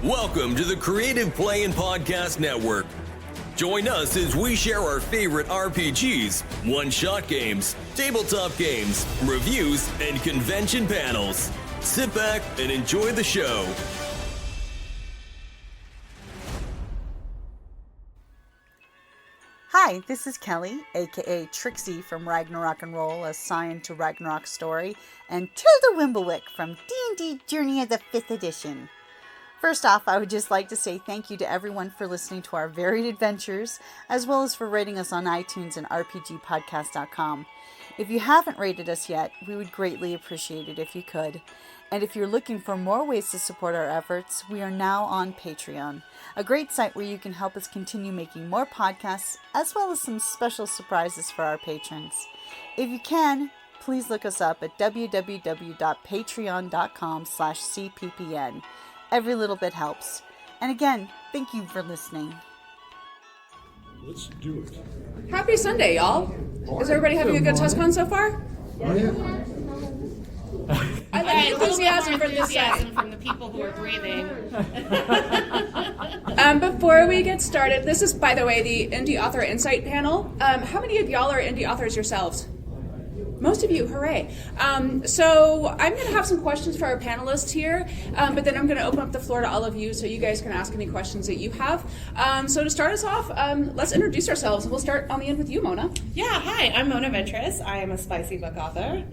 Welcome to the Creative Play and Podcast Network. Join us as we share our favorite RPGs, one-shot games, tabletop games, reviews, and convention panels. Sit back and enjoy the show. Hi, this is Kelly, aka Trixie from Ragnarok and Roll, assigned to Ragnarok Story, and Tilda Wimblewick from D&D Journey of the 5th Edition. First off, I would just like to say thank you to everyone for listening to our varied adventures, as well as for rating us on iTunes and RPGpodcast.com. If you haven't rated us yet, we would greatly appreciate it if you could. And if you're looking for more ways to support our efforts, we are now on Patreon, a great site where you can help us continue making more podcasts, as well as some special surprises for our patrons. If you can, please look us up at www.patreon.com/cppn. Every little bit helps. And again, thank you for listening. Let's do it. Happy Sunday, y'all. Is everybody having a good TusCon so far? Yeah. I like the enthusiasm for this side. From the people who are breathing. Before we get started, this is, by the way, the Indie Author Insight panel. How many of y'all are indie authors yourselves? Most of you, hooray. So I'm going to have some questions for our panelists here, but then I'm going to open up the floor to all of you so you guys can ask any questions that you have. So to start us off, let's introduce ourselves. We'll start on the end with you, Mona. Yeah, hi, I'm Mona Ventress. I am a spicy book author.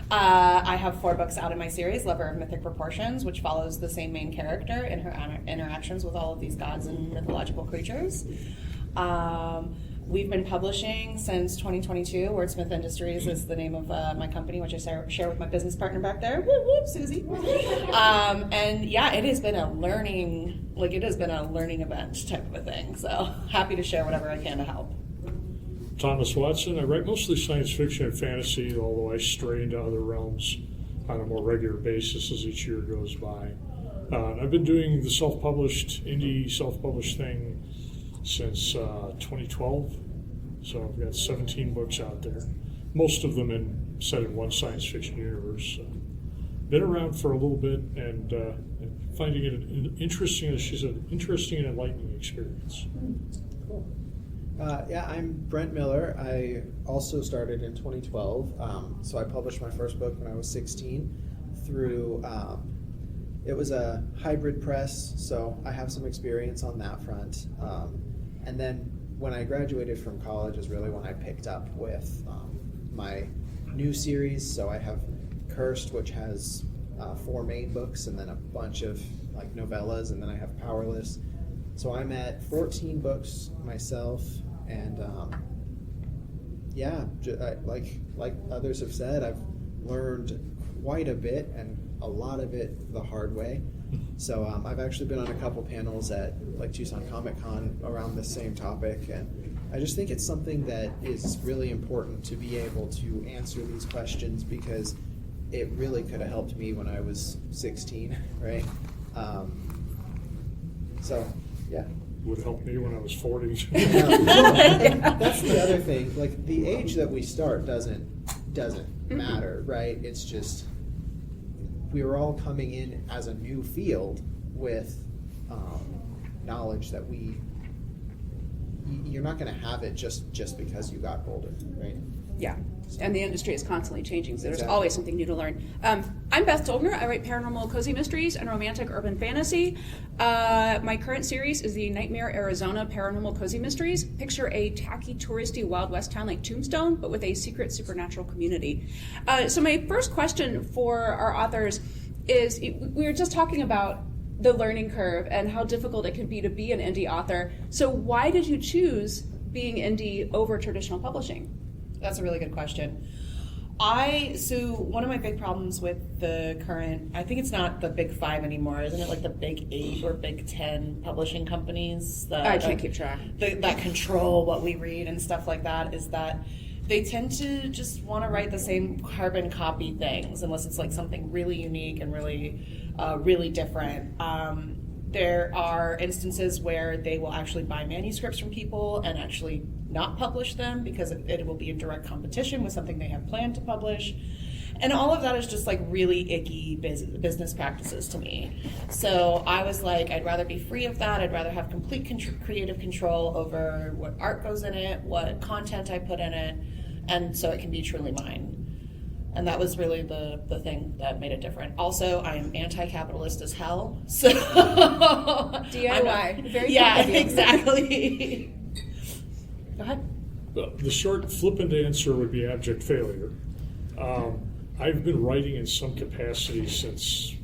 I have 4 books out in my series, Lover of Mythic Proportions, which follows the same main character in her interactions with all of these gods and mythological creatures. We've been publishing since 2022. Wordsmith Industries is the name of my company, which I share with my business partner back there. Whoop, whoop, Susie. And yeah, it has been a learning event type of a thing. So happy to share whatever I can to help. Thomas Watson. I write mostly science fiction and fantasy, although I stray into other realms on a more regular basis as each year goes by. I've been doing the indie self-published thing since 2012, so I've got 17 books out there, most of them set in one science fiction universe. Been around for a little bit and finding it an interesting and enlightening experience. Cool. Yeah, I'm Brent Miller. I also started in 2012, so I published my first book when I was 16 through, it was a hybrid press, so I have some experience on that front. And then when I graduated from college is really when I picked up with my new series. So I have Cursed, which has 4 main books and then a bunch of like novellas, and then I have Powerless. So I'm at 14 books myself, and like others have said, I've learned quite a bit, and a lot of it the hard way. So I've actually been on a couple panels at like TusCon Comic-Con around the same topic, and I just think it's something that is really important to be able to answer these questions, because it really could have helped me when I was 16, right? So, yeah. Would have helped me when I was 40. That's the other thing. Like, the age that we start doesn't matter, right? It's just we were all coming in as a new field with knowledge that you're not going to have it just because you got older, right? Yeah, and the industry is constantly changing, so there's Exactly. always something new to learn. I'm Beth Dolgner. I write paranormal cozy mysteries and romantic urban fantasy. My current series is the Nightmare, Arizona Paranormal Cozy Mysteries. Picture a tacky, touristy Wild West town like Tombstone, but with a secret supernatural community. So my first question for our authors is, we were just talking about the learning curve and how difficult it can be to be an indie author. So why did you choose being indie over traditional publishing? That's a really good question. So one of my big problems with the current, I think it's not the big 5 anymore, isn't it like the big 8 or big 10 publishing companies I can't keep track. That control what we read and stuff like that, is that they tend to just want to write the same carbon copy things unless it's like something really unique and really different. There are instances where they will actually buy manuscripts from people and actually not publish them because it will be in direct competition with something they have planned to publish. And all of that is just like really icky business practices to me. So I was like, I'd rather be free of that. I'd rather have complete creative control over what art goes in it, what content I put in it, and so it can be truly mine. And that was really the thing that made it different. Also, I am anti-capitalist as hell. So DIY. Very yeah, exactly. Go ahead. The short, flippant answer would be abject failure. I've been writing in some capacity since,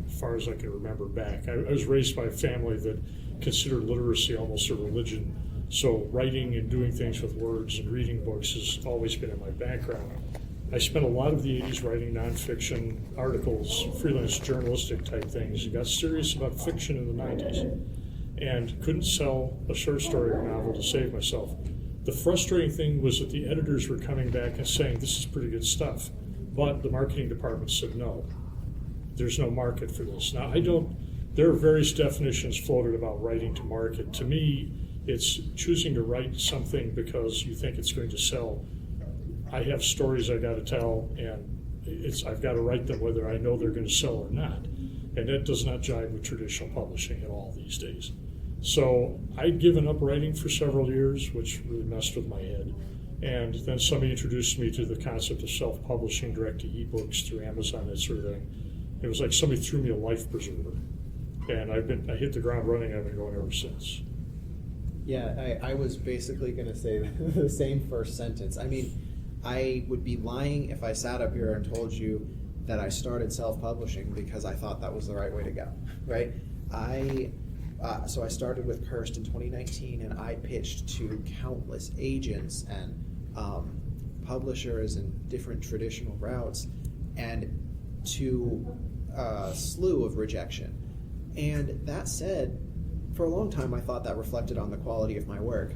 as far as I can remember back. I was raised by a family that considered literacy almost a religion. So writing and doing things with words and reading books has always been in my background. I spent a lot of the 80s writing nonfiction articles, freelance journalistic type things. I got serious about fiction in the 90s and couldn't sell a short story or novel to save myself. The frustrating thing was that the editors were coming back and saying, this is pretty good stuff. But the marketing department said, no, there's no market for this. Now, there are various definitions floated about writing to market. To me, it's choosing to write something because you think it's going to sell. I have stories I got to tell, and I've got to write them whether I know they're going to sell or not. And that does not jive with traditional publishing at all these days. So I'd given up writing for several years, which really messed with my head. And then somebody introduced me to the concept of self-publishing direct to ebooks through Amazon, that sort of thing. It was like somebody threw me a life preserver. And I hit the ground running. I've been going ever since. Yeah, I was basically going to say the same first sentence. I mean, I would be lying if I sat up here and told you that I started self-publishing because I thought that was the right way to go, right? So I started with Cursed in 2019, and I pitched to countless agents and publishers and different traditional routes, and to a slew of rejection. And that said, for a long time I thought that reflected on the quality of my work.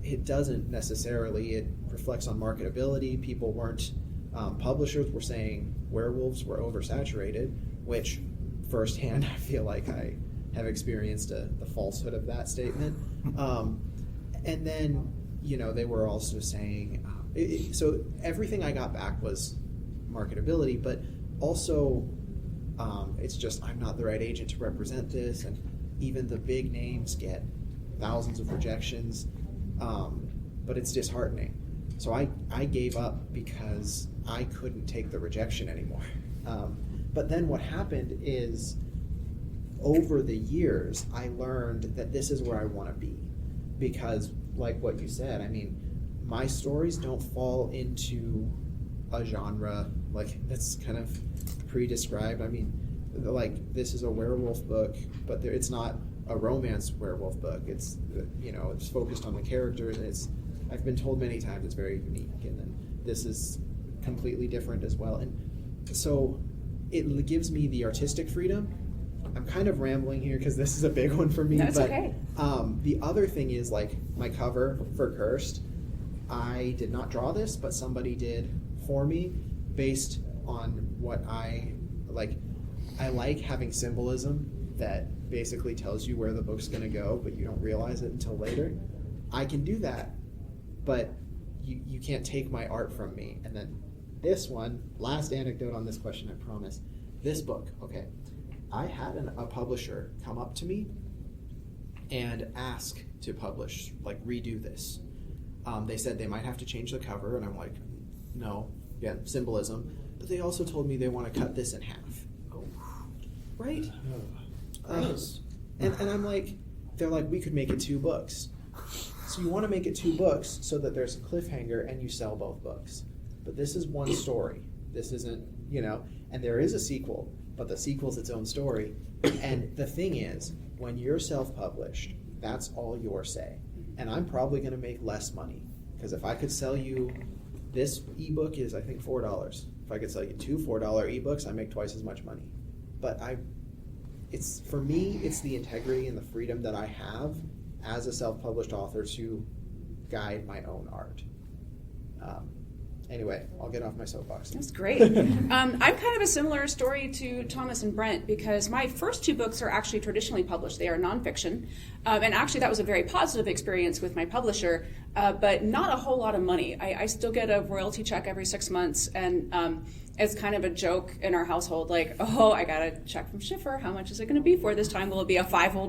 It doesn't necessarily. It reflects on marketability. People weren't, publishers were saying werewolves were oversaturated, which firsthand I feel like I have experienced the falsehood of that statement. And then, they were also saying, so everything I got back was marketability, but also it's just I'm not the right agent to represent this, and even the big names get thousands of rejections, but it's disheartening. So I gave up because I couldn't take the rejection anymore. But then what happened is, over the years, I learned that this is where I want to be. Because, like what you said, I mean, my stories don't fall into a genre that's kind of pre-described. I mean, this is a werewolf book, but it's not a romance werewolf book. It's, it's focused on the characters, and I've been told many times it's very unique, and then this is completely different as well. And so it gives me the artistic freedom. I'm kind of rambling here because this is a big one for me. That's but okay. The other thing is, my cover for Cursed, I did not draw this, but somebody did for me based on what I like. I like having symbolism that basically tells you where the book's going to go, but you don't realize it until later. I can do that, but you can't take my art from me. And then this one, last anecdote on this question, I promise. This book, okay. I had a publisher come up to me and ask to publish, redo this. They said they might have to change the cover, and I'm like, no, again, symbolism. But they also told me they want to cut this in half. Oh, right? And I'm like, they're like, we could make it 2 books. So you want to make it 2 books so that there's a cliffhanger and you sell both books. But this is one story. This isn't, and there is a sequel, but the sequel's its own story. And the thing is, when you're self-published, that's all your say. And I'm probably going to make less money, because if I could sell you, this ebook is, I think, $4. If I could sell you 2 $4 ebooks, I make twice as much money. But for me, it's the integrity and the freedom that I have as a self-published author to guide my own art. Anyway, I'll get off my soapbox. That's great. I'm kind of a similar story to Thomas and Brent, because my first 2 books are actually traditionally published. They are nonfiction. And actually that was a very positive experience with my publisher, but not a whole lot of money. I still get a royalty check every 6 months, and it's kind of a joke in our household, like, oh, I got a check from Schiffer. How much is it going to be for this time? Will it be a $5 whole?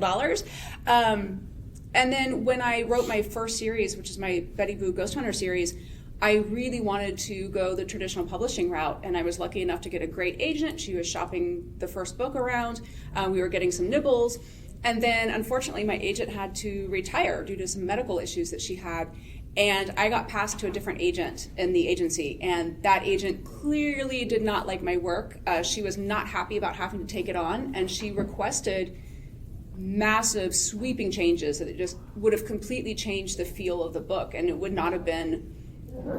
And then when I wrote my first series, which is my Betty Boo Ghost Hunter series, I really wanted to go the traditional publishing route, and I was lucky enough to get a great agent. She was shopping the first book around. We were getting some nibbles. And then, unfortunately, my agent had to retire due to some medical issues that she had. And I got passed to a different agent in the agency, and that agent clearly did not like my work. She was not happy about having to take it on, and she requested massive sweeping changes that it just would have completely changed the feel of the book, and it would not have been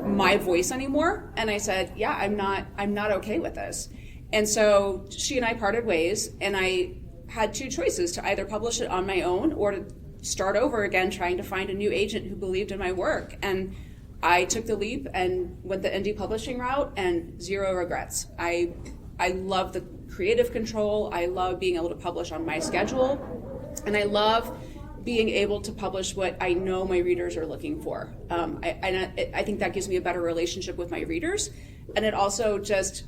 my voice anymore. And I said, yeah, I'm not okay with this. And so she and I parted ways, and I had two choices: to either publish it on my own or to start over again trying to find a new agent who believed in my work. And I took the leap and went the indie publishing route, and zero regrets. I love the creative control. I love being able to publish on my schedule, and I love being able to publish what I know my readers are looking for. I think that gives me a better relationship with my readers, and it also just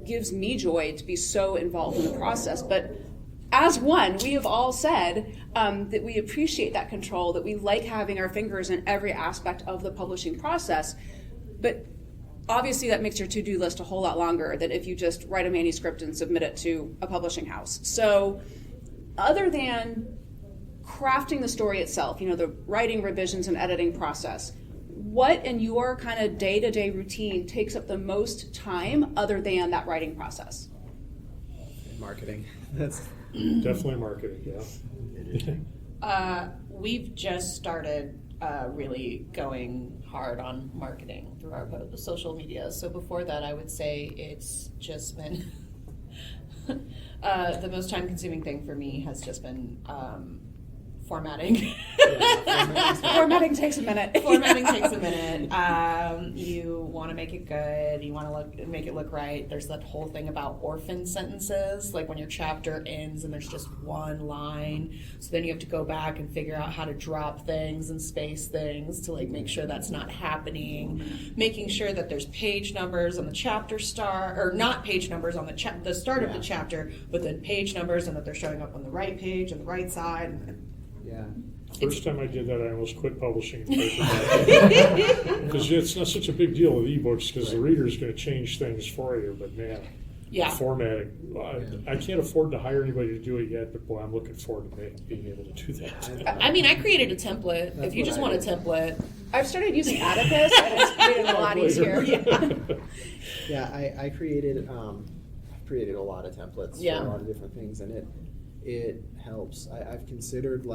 gives me joy to be so involved in the process. But as one, we have all said that we appreciate that control, that we like having our fingers in every aspect of the publishing process. But obviously that makes your to-do list a whole lot longer than if you just write a manuscript and submit it to a publishing house. So other than crafting the story itself, the writing, revisions, and editing process, what in your kind of day-to-day routine takes up the most time other than that writing process? Marketing. That's Definitely marketing, yeah. We've just started really going hard on marketing through our social media. So before that, I would say it's just been the most time-consuming thing for me has just been formatting. Formatting takes a minute. Formatting takes a minute. You want to make it good. You want to make it look right. There's that whole thing about orphan sentences, like when your chapter ends and there's just one line. So then you have to go back and figure out how to drop things and space things to make sure that's not happening. Making sure that there's page numbers on the chapter start, or not page numbers on the start of the chapter, but then page numbers, and that they're showing up on the right page on the right side. Yeah. First time I did that, I almost quit publishing in paperback. Because it's not such a big deal with ebooks, because the reader's going to change things for you. But man, formatting, I can't afford to hire anybody to do it yet, but boy, I'm looking forward to being able to do that. I mean, I created a template. If you just want a template. I've started using Atticus, and it's made it a lot easier. I created a lot of templates for a lot of different things, and it helps. I've considered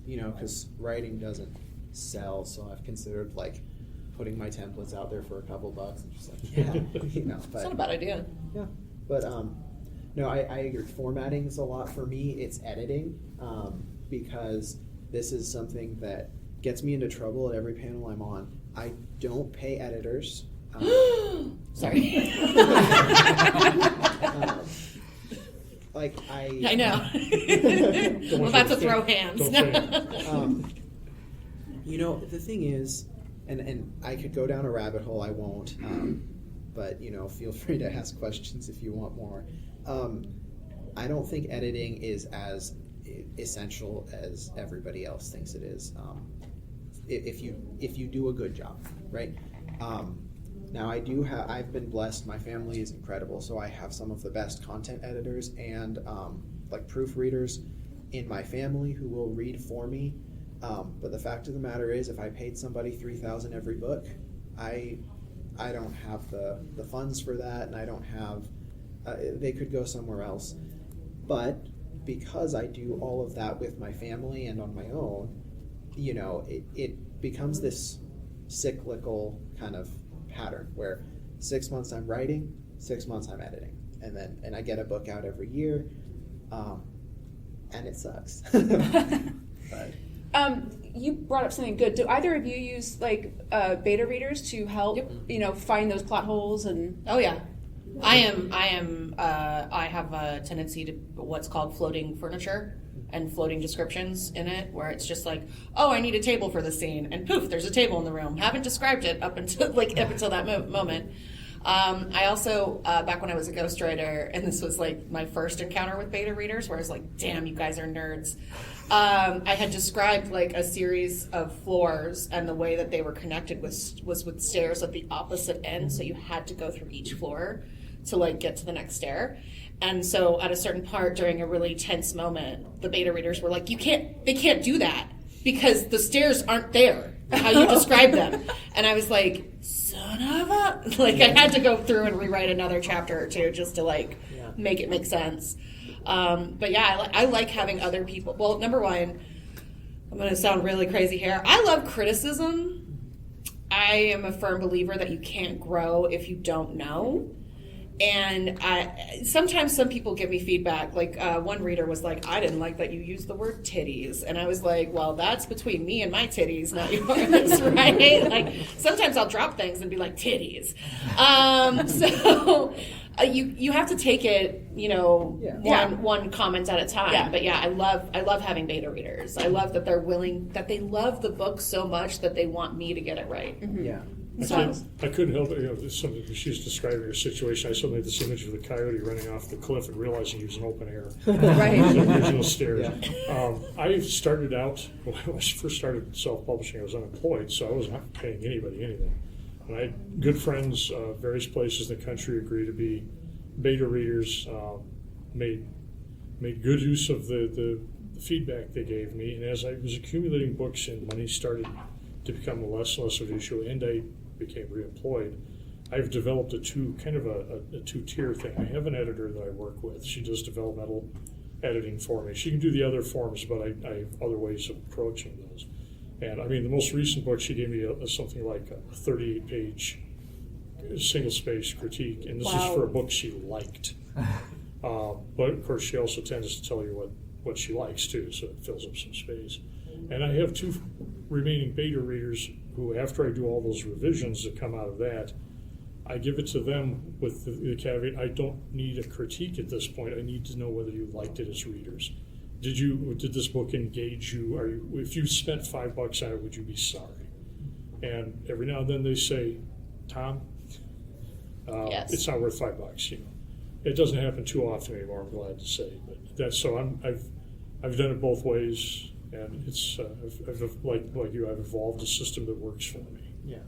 because writing doesn't sell, so I've considered putting my templates out there for a couple bucks and just but it's not a bad idea. Yeah, but no, I agree. Formatting is a lot for me. It's editing, because this is something that gets me into trouble at every panel I'm on. I don't pay editors. Sorry. I know. We're about to throw hands. The thing is, and I could go down a rabbit hole. I won't. But feel free to ask questions if you want more. I don't think editing is as essential as everybody else thinks it is. If you do a good job, right? Now I've been blessed. My family is incredible, so I have some of the best content editors and proofreaders in my family who will read for me. But the fact of the matter is, if I paid somebody $3,000 every book, I don't have the funds for that, and I don't have. They could go somewhere else. But because I do all of that with my family and on my own, it becomes this cyclical kind of pattern where 6 months I'm writing, 6 months I'm editing, and I get a book out every year, and it sucks. But you brought up something good. Do either of you use beta readers to help find those plot holes? And oh yeah, I have a tendency to what's called floating furniture and floating descriptions in it, where it's just oh, I need a table for the scene, and poof, there's a table in the room. Haven't described it up until that moment. I also, back when I was a ghostwriter, and this was like my first encounter with beta readers, where I was like, damn, you guys are nerds. I had described like a series of floors, and the way that they were connected was with stairs at the opposite end, so you had to go through each floor to like get to the next stair. And so at a certain part during a really tense moment, the beta readers were like, they can't do that because the stairs aren't there, how you describe them. And I was like, son of a, like I had to go through and rewrite another chapter or two just to like make it make sense. But yeah, I like having other people. Well, number one, I'm going to sound really crazy here. I love criticism. I am a firm believer that you can't grow if you don't know. And sometimes some people give me feedback. Like one reader was like, I didn't like that you used the word titties. And I was like, well, that's between me and my titties, not yours, right? Like sometimes I'll drop things and be like, titties. So you have to take it, one comment at a time. Yeah. But yeah, I love having beta readers. I love that they're willing, that they love the book so much that they want me to get it right. Mm-hmm. Yeah. I couldn't help it. Something she's describing her situation. I suddenly had this image of the coyote running off the cliff and realizing he was in open air. Right. There's no stairs. Yeah. I started out, when I first started self-publishing, I was unemployed, so I wasn't paying anybody anything. And I had good friends, various places in the country agreed to be beta readers, made good use of the feedback they gave me. And as I was accumulating books and money started to become less and less of an issue, and I became reemployed, I've developed a two-tier thing. I have an editor that I work with. She does developmental editing for me. She can do the other forms, but I have other ways of approaching those. And I mean, the most recent book, she gave me something like a 38-page single-space critique, and this is for a book she liked. But of course, she also tends to tell you what she likes too, so it fills up some space. And I have two remaining beta readers who, after I do all those revisions that come out of that, I give it to them with the caveat, I don't need a critique at this point. I need to know whether you liked it as readers. Did this book engage you? If you spent $5 on it, would you be sorry? And every now and then they say, Tom, yes. It's not worth $5. It doesn't happen too often anymore, I'm glad to say. But that's so I've done it both ways. And it's like you, I've evolved a system that works for me. Yeah.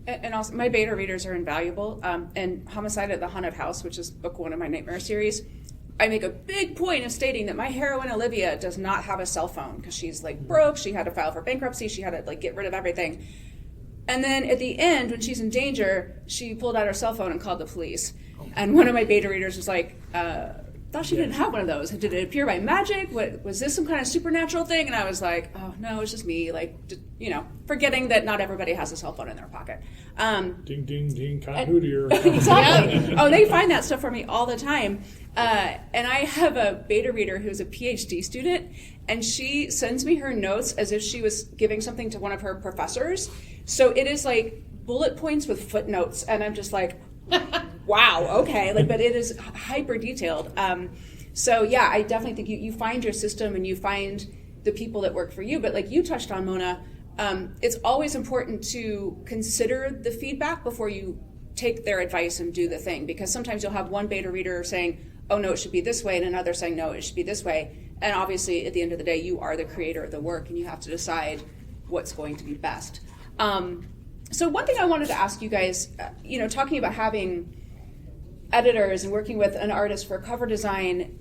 And also, my beta readers are invaluable. And Homicide at the Haunted House, which is book 1 of my Nightmare series, I make a big point of stating that my heroine Olivia does not have a cell phone because she's like broke. She had to file for bankruptcy. She had to like get rid of everything. And then at the end, when she's in danger, she pulled out her cell phone and called the police. And one of my beta readers was like, thought she didn't have one of those. Did it appear by magic? Was this some kind of supernatural thing? And I was like, oh no, it's just me, forgetting that not everybody has a cell phone in their pocket. Ding, ding, ding, continuity error. Exactly. Oh, they find that stuff for me all the time. And I have a beta reader who's a PhD student, and she sends me her notes as if she was giving something to one of her professors. So it is like bullet points with footnotes, and I'm just like, wow, okay, but it is hyper detailed. So yeah, I definitely think you find your system and you find the people that work for you. But like you touched on, Mona, it's always important to consider the feedback before you take their advice and do the thing, because sometimes you'll have one beta reader saying, oh no, it should be this way, and another saying, no, it should be this way. And obviously, at the end of the day, you are the creator of the work, and you have to decide what's going to be best. So one thing I wanted to ask you guys, talking about having editors and working with an artist for cover design,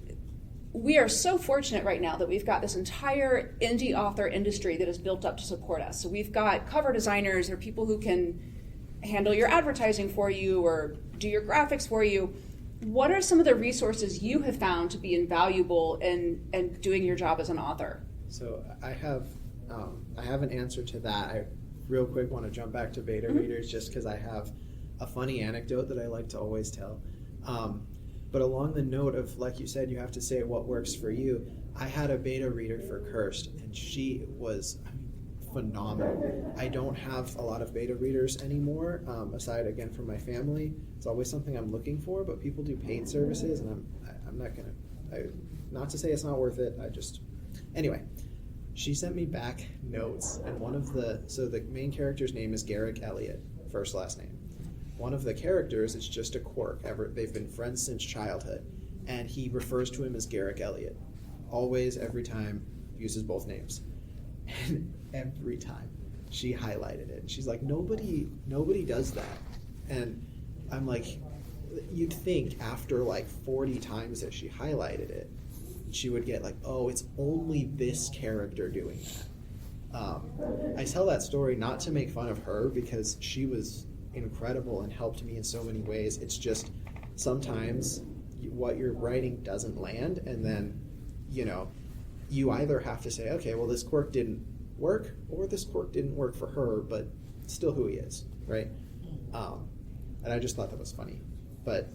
we are so fortunate right now that we've got this entire indie author industry that is built up to support us. So we've got cover designers or people who can handle your advertising for you or do your graphics for you. What are some of the resources you have found to be invaluable in doing your job as an author? So I have an answer to that. I real quick want to jump back to beta readers just because I have a funny anecdote that I like to always tell. But along the note of, like you said, you have to say what works for you. I had a beta reader for Cursed, and she was phenomenal. I don't have a lot of beta readers anymore, aside again from my family. It's always something I'm looking for, but people do paid services, and I'm not gonna. Not to say it's not worth it. Anyway. She sent me back notes, and the main character's name is Garrick Elliott, first last name. one of the characters is just a quirk. They've been friends since childhood, and he refers to him as Garrick Elliott. Always, every time, uses both names. And every time she highlighted it. And she's like, nobody does that. And I'm like, you'd think after like 40 times that she highlighted it, she would get like, oh, it's only this character doing that. I tell that story not to make fun of her, because she was incredible and helped me in so many ways. It's just sometimes what you're writing doesn't land, and then, you either have to say, okay, well, this quirk didn't work, or this quirk didn't work for her, but still who he is, right? And I just thought that was funny. But,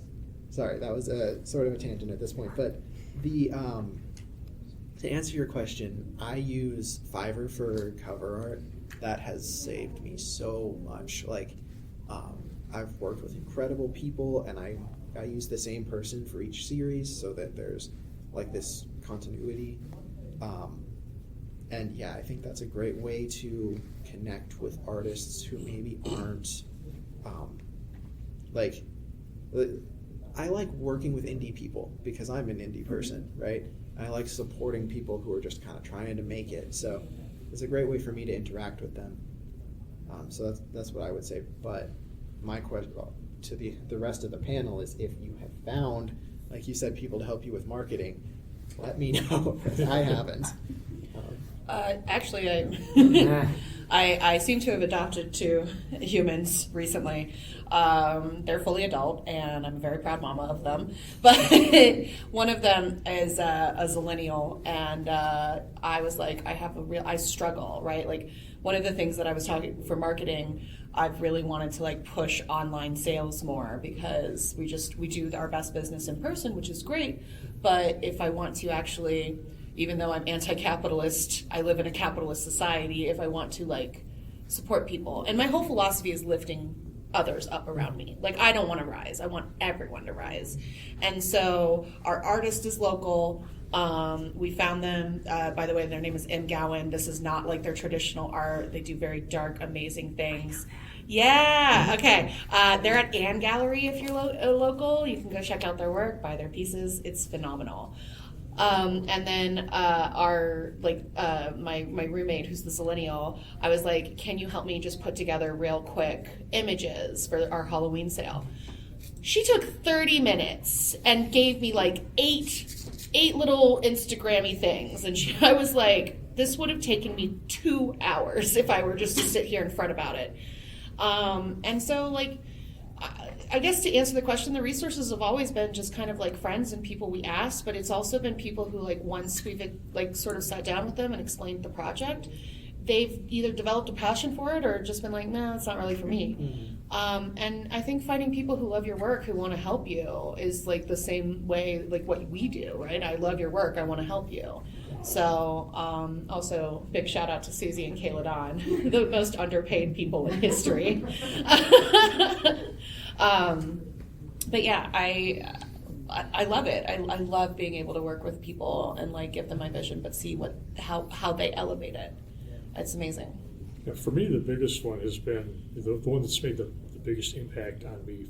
sorry, that was a sort of a tangent at this point. But the to answer your question, I use Fiverr for cover art. That has saved me so much. Like, I've worked with incredible people, and I use the same person for each series so that there's like this continuity. And yeah, I think that's a great way to connect with artists who maybe aren't I like working with indie people because I'm an indie person, right? I like supporting people who are just kind of trying to make it. So it's a great way for me to interact with them. So that's what I would say. But my question to the rest of the panel is, if you have found, like you said, people to help you with marketing, let me know. I haven't. Actually, I seem to have adopted 2 humans recently. They're fully adult, and I'm a very proud mama of them. But one of them is a zillennial, and I was like, I struggle, right? Like, one of the things that I was talking for marketing, I've really wanted to like push online sales more, because we do our best business in person, which is great. But if I want to actually, even though I'm anti-capitalist, I live in a capitalist society, if I want to like support people, and my whole philosophy is lifting others up around me. Like, I don't want to rise. I want everyone to rise. And so our artist is local. We found them, by the way, their name is M. Gowan. This is not like their traditional art. They do very dark, amazing things. Yeah, okay. They're at Ann Gallery. If you're local, you can go check out their work, buy their pieces. It's phenomenal. And then my roommate, who's the zillennial, I was like, can you help me just put together real quick images for our Halloween sale? She took 30 minutes and gave me like eight little Instagram-y things. And I was like, this would have taken me 2 hours if I were just to sit here and fret about it. And so like, I guess to answer the question, the resources have always been just kind of like friends and people we asked, but it's also been people who, like, once we've like sort of sat down with them and explained the project, they've either developed a passion for it or just been like, nah, it's not really for me. And I think finding people who love your work, who want to help you, is like the same way like what we do, right? I love your work, I want to help you. So also big shout out to Susie and Kayla Don, the most underpaid people in history. But yeah, I love it. I love being able to work with people and like give them my vision, but see how they elevate it. It's amazing. Yeah, for me, the biggest one has been the one that's made the biggest impact on me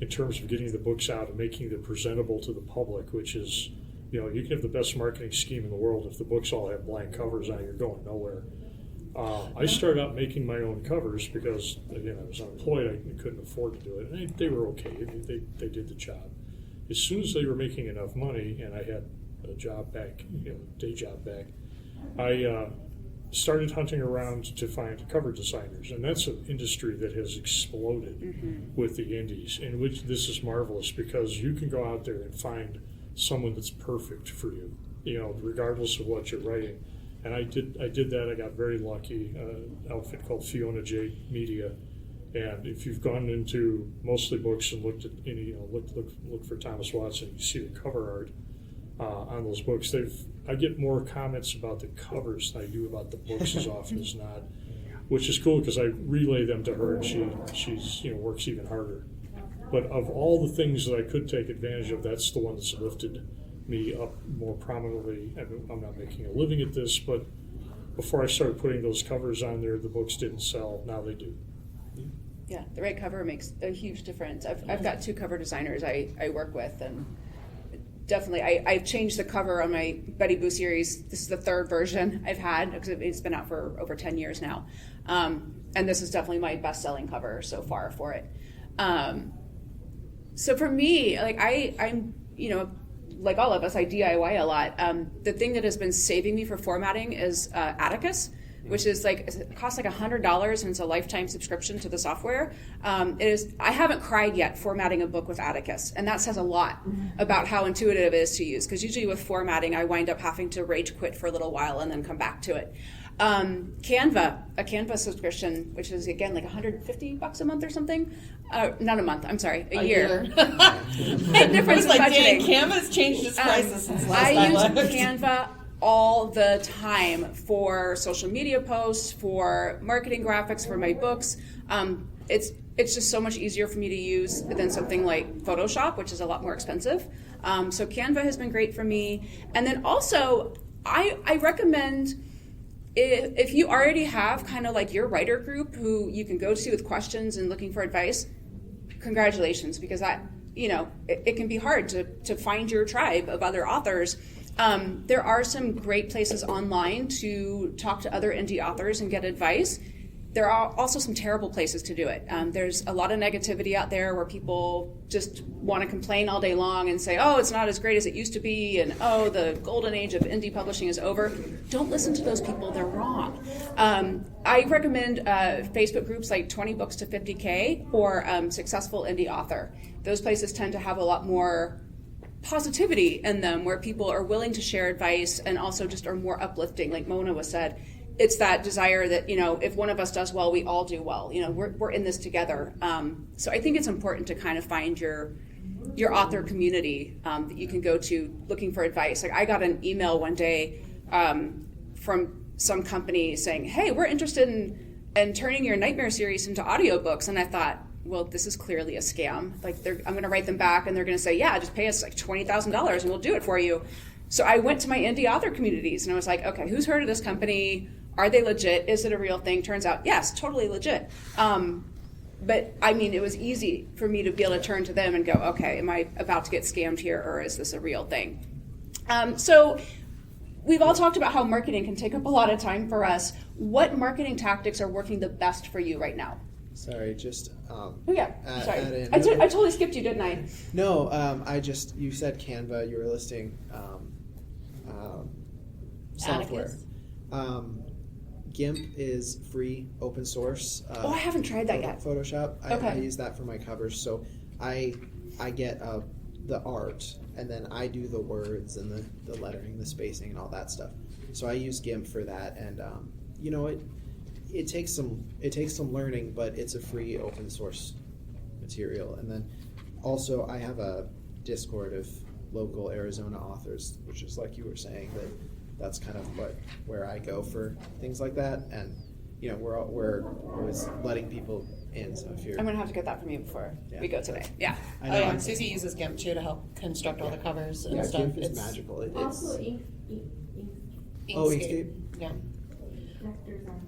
in terms of getting the books out and making them presentable to the public, which is, you can have the best marketing scheme in the world. If the books all have blank covers on it, you're going nowhere. I started out making my own covers because, again, I was unemployed. I couldn't afford to do it. And they were okay. They did the job. As soon as they were making enough money and I had a job back, day job back, I started hunting around to find cover designers. And that's an industry that has exploded with the indies, in which this is marvelous because you can go out there and find someone that's perfect for you, regardless of what you're writing. And I did that. I got very lucky. An outfit called Fiona J Media, and if you've gone into mostly books and looked at look for Thomas Watson, you see the cover art on those books. I get more comments about the covers than I do about the books as often as not, which is cool because I relay them to her, and she's works even harder. But of all the things that I could take advantage of, that's the one that's lifted me up more prominently. I'm not making a living at this, but before I started putting those covers on there, the books didn't sell. Now they do. Yeah, the right cover makes a huge difference. I've got 2 cover designers I work with, and definitely I've changed the cover on my Betty Boo series. This is the 3rd version I've had because it's been out for over 10 years now, and this is definitely my best-selling cover so far for it. So for me, like I'm like all of us, I DIY a lot. The thing that has been saving me for formatting is Atticus, which is it costs like $100 and it's a lifetime subscription to the software. I haven't cried yet formatting a book with Atticus, and that says a lot about how intuitive it is to use, because usually with formatting I wind up having to rage quit for a little while and then come back to it. Canva, a Canva subscription, which is again like $150 a month or something. Not a month, I'm sorry, a year. Big difference in budgeting. Canva's changed its prices since last I time. use Canva all the time for social media posts, for marketing graphics for my books. It's just so much easier for me to use than something like Photoshop, which is a lot more expensive. So Canva has been great for me. And then also, I recommend, if you already have kind of like your writer group who you can go to with questions and looking for advice, congratulations, because it can be hard to find your tribe of other authors. There are some great places online to talk to other indie authors and get advice. There are also some terrible places to do it. There's a lot of negativity out there where people just want to complain all day long and say, oh, it's not as great as it used to be, and oh, the golden age of indie publishing is over. Don't listen to those people, they're wrong. I recommend Facebook groups like 20 Books to 50K or Successful Indie Author. Those places tend to have a lot more positivity in them, where people are willing to share advice and also just are more uplifting. Like Mona was said, it's that desire that, if one of us does well, we all do well. We're in this together. So I think it's important to kind of find your author community that you can go to looking for advice. Like I got an email one day from some company saying, hey, we're interested in turning your Nightmare series into audiobooks. And I thought, well, this is clearly a scam. Like I'm going to write them back and they're going to say, yeah, just pay us like $20,000 and we'll do it for you. So I went to my indie author communities and I was like, okay, who's heard of this company? Are they legit? Is it a real thing? Turns out, yes, totally legit. But I mean, it was easy for me to be able to turn to them and go, okay, am I about to get scammed here, or is this a real thing? So we've all talked about how marketing can take up a lot of time for us. What marketing tactics are working the best for you right now? Sorry, just sorry. add in. I totally skipped you, didn't I? No, you said Canva. You were listing software. GIMP is free, open source. I haven't tried that yet. Photoshop. Okay. I use that for my covers. So I get the art, and then I do the words and the lettering, the spacing, and all that stuff. So I use GIMP for that, and it takes some learning, but it's a free, open source material. And then also I have a Discord of local Arizona authors, which is like you were saying, that's kind of where I go for things like that. And we're always letting people in. So if you're, I'm gonna have to get that from you before we go today. Yeah. I know. And Susie uses GIMP too to help construct all the covers and stuff. GIMP is magical. Also, Inkscape. Yeah. vectors are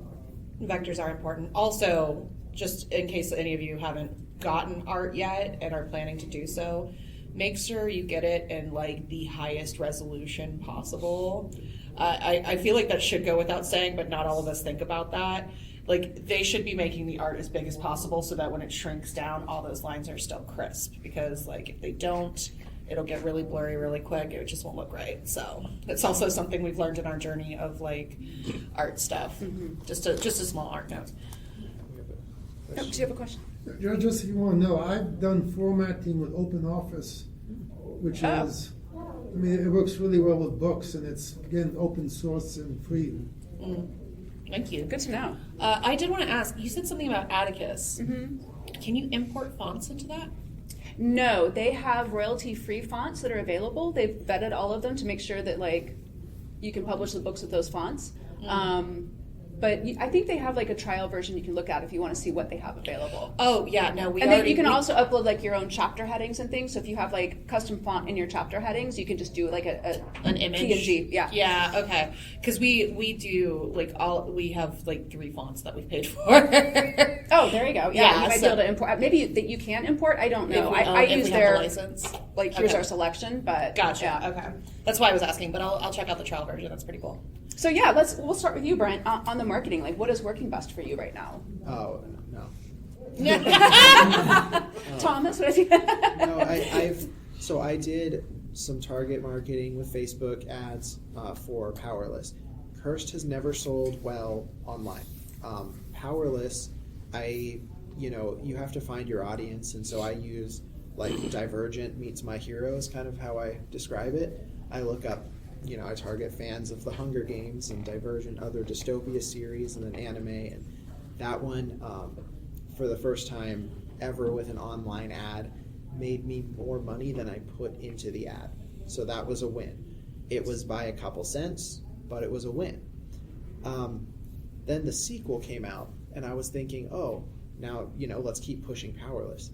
Vectors are important. Also, just in case any of you haven't gotten art yet and are planning to do so, make sure you get it in like the highest resolution possible. I feel like that should go without saying, but not all of us think about that. Like, they should be making the art as big as possible so that when it shrinks down, all those lines are still crisp. Because like if they don't, it'll get really blurry really quick. It just won't look right. So it's also something we've learned in our journey of like art stuff. Mm-hmm. Just a small art note. Do you have a question? Just if you want to know, I've done formatting with OpenOffice, which is, I mean, it works really well with books, and it's, again, open source and free. Thank you. Good to know. I did want to ask, you said something about Atticus. Mm-hmm. Can you import fonts into that? No, they have royalty-free fonts that are available. They've vetted all of them to make sure that like you can publish the books with those fonts. But I think they have like a trial version you can look at if you want to see what they have available. Oh yeah, no, And then you can also upload like your own chapter headings and things. So if you have like custom font in your chapter headings, you can just do like an image. PNG. Yeah. Yeah. Okay. Because we do like we have like 3 fonts that we've paid for. Oh, there you go. Yeah, Yeah, you might so- be able to import. Maybe that you can import. I don't know. I if use we have their the license. like here's Okay. our selection, but Gotcha. yeah. Okay. That's why I was asking, but I'll check out the trial version. That's pretty cool. So yeah, we'll start with you, Brent, on the marketing. Like, what is working best for you right now? Oh no. Thomas, what is he? No, I did some target marketing with Facebook ads for Powerless. Cursed has never sold well online. Powerless, you have to find your audience, and so I use like Divergent meets My Hero is kind of how I describe it. I look up, I target fans of the Hunger Games and Divergent, other dystopia series, and then anime, and that one, for the first time ever with an online ad, made me more money than I put into the ad. So that was a win. It was by a couple cents, but it was a win. Then the sequel came out, and I was thinking, oh, now, let's keep pushing Powerless.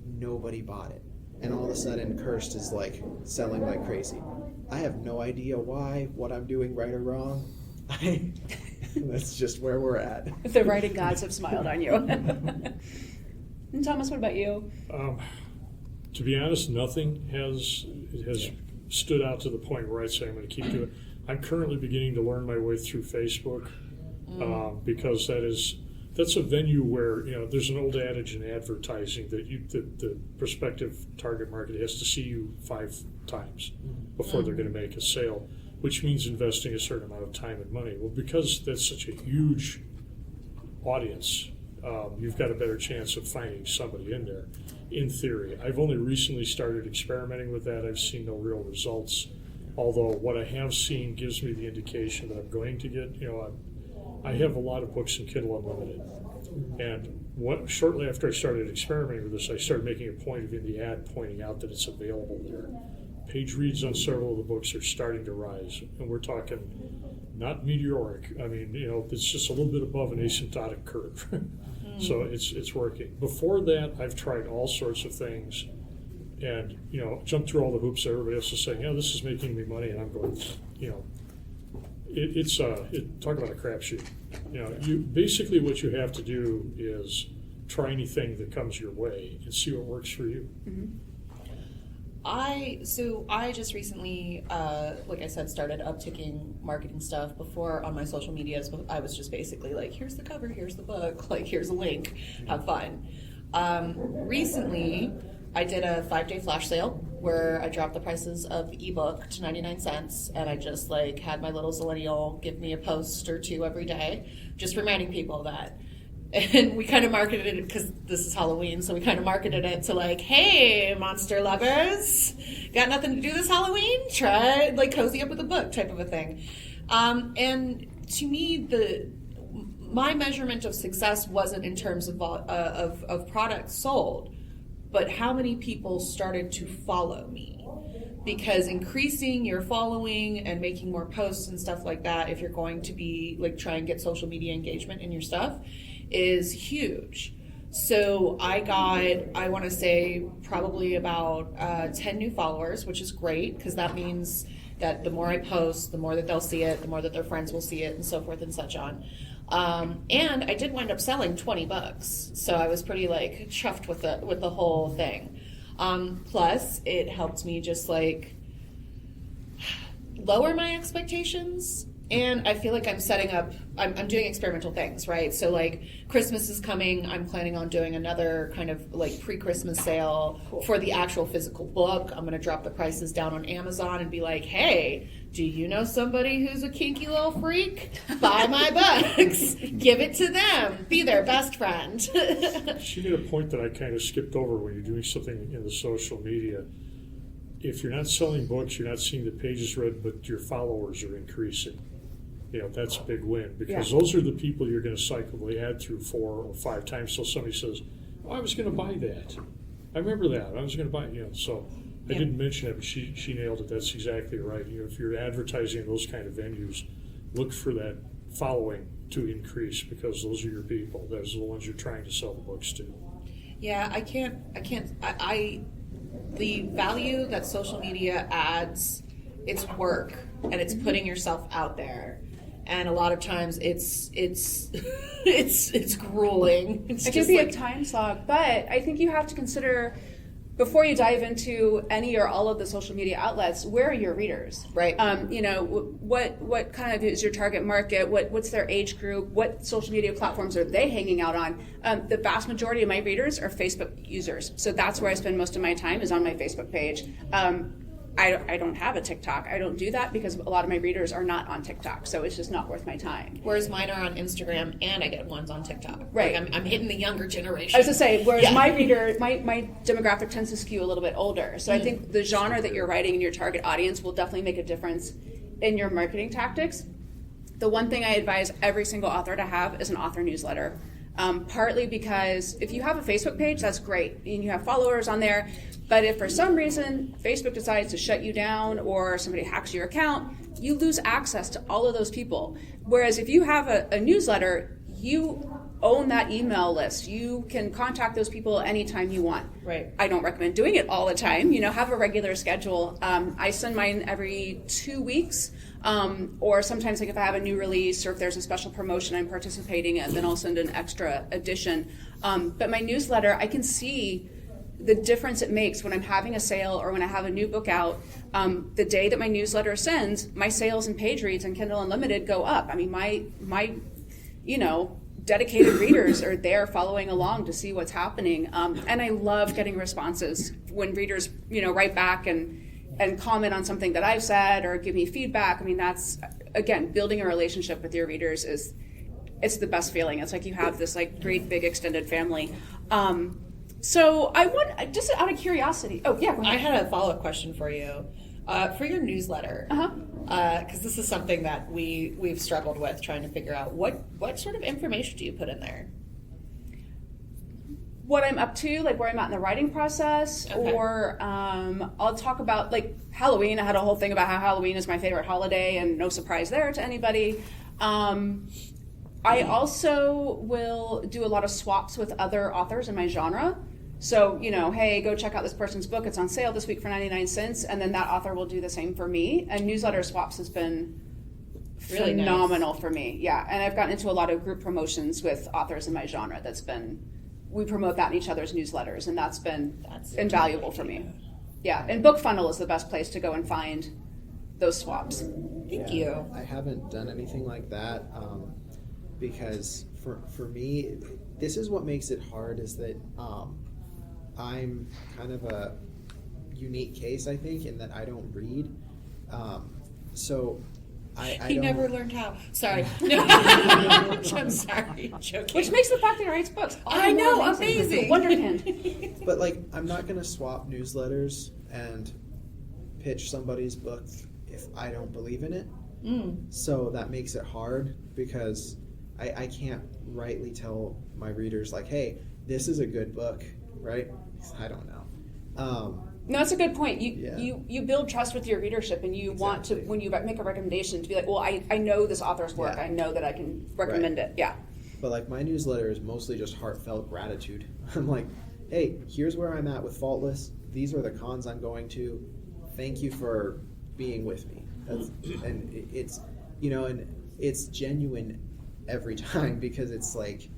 Nobody bought it. And all of a sudden, Cursed is like selling like crazy. I have no idea why, what I'm doing right or wrong. That's just where we're at. The writing gods have smiled on you. And Thomas, what about you? To be honest, nothing has stood out to the point where I'd say I'm going to keep doing it. I'm currently beginning to learn my way through Facebook because that's a venue where there's an old adage in advertising that the prospective target market has to see you 5 times before they're going to make a sale, which means investing a certain amount of time and money. Well, because that's such a huge audience, you've got a better chance of finding somebody in there, in theory. I've only recently started experimenting with that. I've seen no real results, although what I have seen gives me the indication that I'm going to get, I have a lot of books in Kindle Unlimited. And shortly after I started experimenting with this, I started making a point of in the ad pointing out that it's available there. Page reads on several of the books are starting to rise, and we're talking not meteoric. I mean, it's just a little bit above an asymptotic curve. So it's working. Before that, I've tried all sorts of things and, jumped through all the hoops that everybody else is saying, this is making me money, and I'm going, talk about a crapshoot. Basically what you have to do is try anything that comes your way and see what works for you. Mm-hmm. I just recently, like I said, started upticking marketing stuff. Before on my social medias, I was just basically like, here's the cover, here's the book, like here's a link, have fun. Recently, I did a 5-day flash sale where I dropped the prices of the ebook to 99 cents, and I just like had my little Zillennial give me a post or 2 every day, just reminding people that. And we kind of marketed it because this is Halloween, so we kind of marketed it to like, hey, monster lovers, got nothing to do this Halloween? Try like cozy up with a book type of a thing. And to me, my measurement of success wasn't in terms of products sold, but how many people started to follow me. Because increasing your following and making more posts and stuff like that, if you're going to be like try and get social media engagement in your stuff, is huge. So I want to say probably about 10 new followers, which is great because that means that the more I post, the more that they'll see it, the more that their friends will see it, and so forth and such on. And I did wind up selling 20 books, so I was pretty like chuffed with the whole thing. Plus, it helped me just like lower my expectations. And I feel like I'm I'm doing experimental things, right? So like Christmas is coming, I'm planning on doing another kind of like pre-Christmas sale for the actual physical book. I'm going to drop the prices down on Amazon and be like, hey, do you know somebody who's a kinky little freak? Buy my books. Give it to them. Be their best friend. She made a point that I kind of skipped over when you're doing something in the social media. If you're not selling books, you're not seeing the pages read, but your followers are increasing. That's a big win because those are the people you're going to cycle the ad through 4 or 5 times till somebody says, I was going to buy that. I remember that. I was going to buy it. So I didn't mention it, but she nailed it. That's exactly right. If you're advertising in those kind of venues, look for that following to increase, because those are your people. Those are the ones you're trying to sell the books to. Yeah, the value that social media adds, it's work, and it's putting yourself out there. And a lot of times it's grueling. It can be a time slog, but I think you have to consider, before you dive into any or all of the social media outlets, where are your readers? Right. What kind of is your target market? What's their age group? What social media platforms are they hanging out on? The vast majority of my readers are Facebook users, so that's where I spend most of my time, is on my Facebook page. I don't have a TikTok. I don't do that because a lot of my readers are not on TikTok, so it's just not worth my time. Whereas mine are on Instagram, and I get ones on TikTok. Right. Like I'm hitting the younger generation. I was to say, whereas my reader, my demographic tends to skew a little bit older. So I think the genre that you're writing and your target audience will definitely make a difference in your marketing tactics. The one thing I advise every single author to have is an author newsletter. Partly because if you have a Facebook page, that's great, and you have followers on there. But if for some reason Facebook decides to shut you down, or somebody hacks your account, you lose access to all of those people. Whereas if you have a newsletter, you own that email list. You can contact those people anytime you want. Right. I don't recommend doing it all the time. Have a regular schedule. I send mine every 2 weeks, or sometimes like if I have a new release or if there's a special promotion I'm participating in, then I'll send an extra edition. But my newsletter, I can see the difference it makes when I'm having a sale or when I have a new book out. The day that my newsletter sends, my sales and page reads on Kindle Unlimited go up. I mean, my dedicated readers are there following along to see what's happening. And I love getting responses when readers, write back and comment on something that I've said or give me feedback. I mean, that's, again, building a relationship with your readers it's the best feeling. It's like you have this like great big extended family. So I want, just out of curiosity, go ahead. I had a follow-up question for you. For your newsletter, because this is something that we've struggled with trying to figure out, what sort of information do you put in there? What I'm up to, like where I'm at in the writing process, or I'll talk about like Halloween. I had a whole thing about how Halloween is my favorite holiday, and no surprise there to anybody. I also will do a lot of swaps with other authors in my genre. So, hey, go check out this person's book. It's on sale this week for 99 cents. And then that author will do the same for me. And newsletter swaps has been really phenomenal for me. Yeah. And I've gotten into a lot of group promotions with authors in my genre. We promote that in each other's newsletters. And that's invaluable for me. Yeah. And BookFunnel is the best place to go and find those swaps. Thank you. I haven't done anything like that because for me, this is what makes it hard, is that I'm kind of a unique case, I think, in that I don't read. So I never learned how. Sorry. I'm sorry. Joking. Which makes the fact that he writes books. I know, amazing. Wonderkind. But I'm not going to swap newsletters and pitch somebody's book if I don't believe in it. So that makes it hard, because I can't rightly tell my readers, like, hey, this is a good book, right? I don't know. No, that's a good point. You build trust with your readership, and you want to, when you make a recommendation, to be like, well, I know this author's work. I know that I can recommend it. Yeah. But my newsletter is mostly just heartfelt gratitude. I'm like, hey, here's where I'm at with Faultless. These are the cons I'm going to. Thank you for being with me. And it's, and it's genuine every time, because it's like,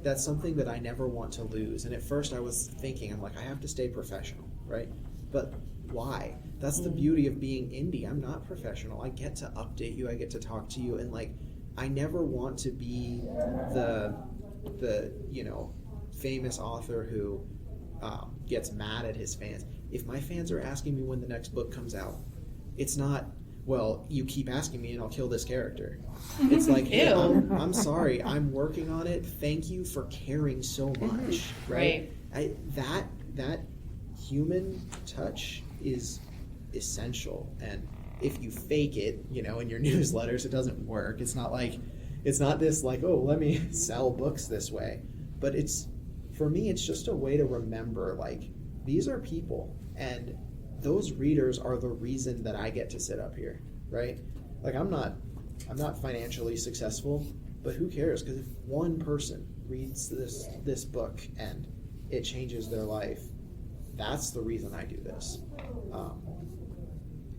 that's something that I never want to lose. And at first I was thinking, I'm like, I have to stay professional, right? But why? That's the beauty of being indie. I'm not professional. I get to update you. I get to talk to you. And I never want to be the famous author who gets mad at his fans. If my fans are asking me when the next book comes out, it's not, well, you keep asking me and I'll kill this character. It's like, hey, I'm sorry, I'm working on it. Thank you for caring so much. Right? That human touch is essential. And if you fake it, in your newsletters, it doesn't work. It's not this oh, let me sell books this way. But for me, it's just a way to remember, these are people, and those readers are the reason that I get to sit up here, right? I'm not I'm not financially successful, but who cares? Because if one person reads this book and it changes their life, that's the reason I do this.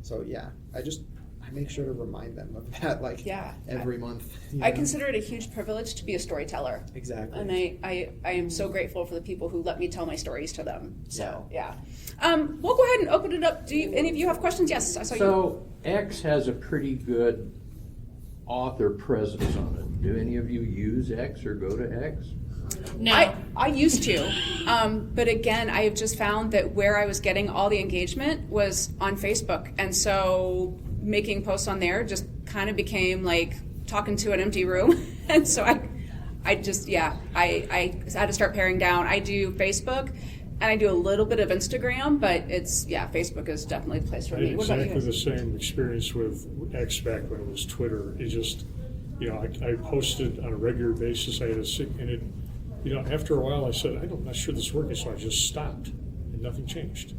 So yeah, I make sure to remind them of that, like every month. I consider it a huge privilege to be a storyteller. Exactly. And I am so grateful for the people who let me tell my stories to them. So yeah. We'll go ahead and open it up. Do any of you have questions? Yes, I saw you. So X has a pretty good author presence on it. Do any of you use X or go to X? No. I used to, but again, I have just found that where I was getting all the engagement was on Facebook, and so making posts on there just kind of became like talking to an empty room, and so I just I had to start paring down. I do Facebook, and I do a little bit of Instagram, but it's Facebook is definitely the place for I me. had What about exactly you? the same experience with X back when it was Twitter. It just, I posted on a regular basis. I had and it, after a while I said, I'm not sure this is working, so I just stopped, and nothing changed.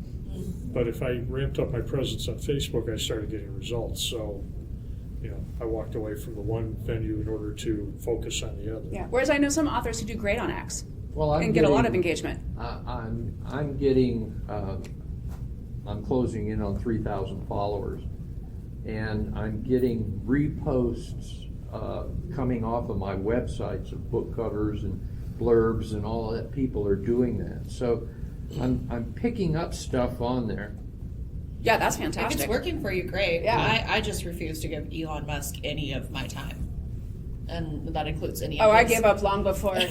But if I ramped up my presence on Facebook, I started getting results. So, I walked away from the one venue in order to focus on the other. Yeah. Whereas I know some authors who do great on X Well, and get a lot of engagement. I'm getting, I'm closing in on 3,000 followers, and I'm getting reposts coming off of my websites of book covers and blurbs and all that. People are doing that, so I'm picking up stuff on there. Yeah, that's If fantastic. it's working for you, great. Yeah. I just refuse to give Elon Musk any of my time. And that includes any Oh, of I his. gave up long before. I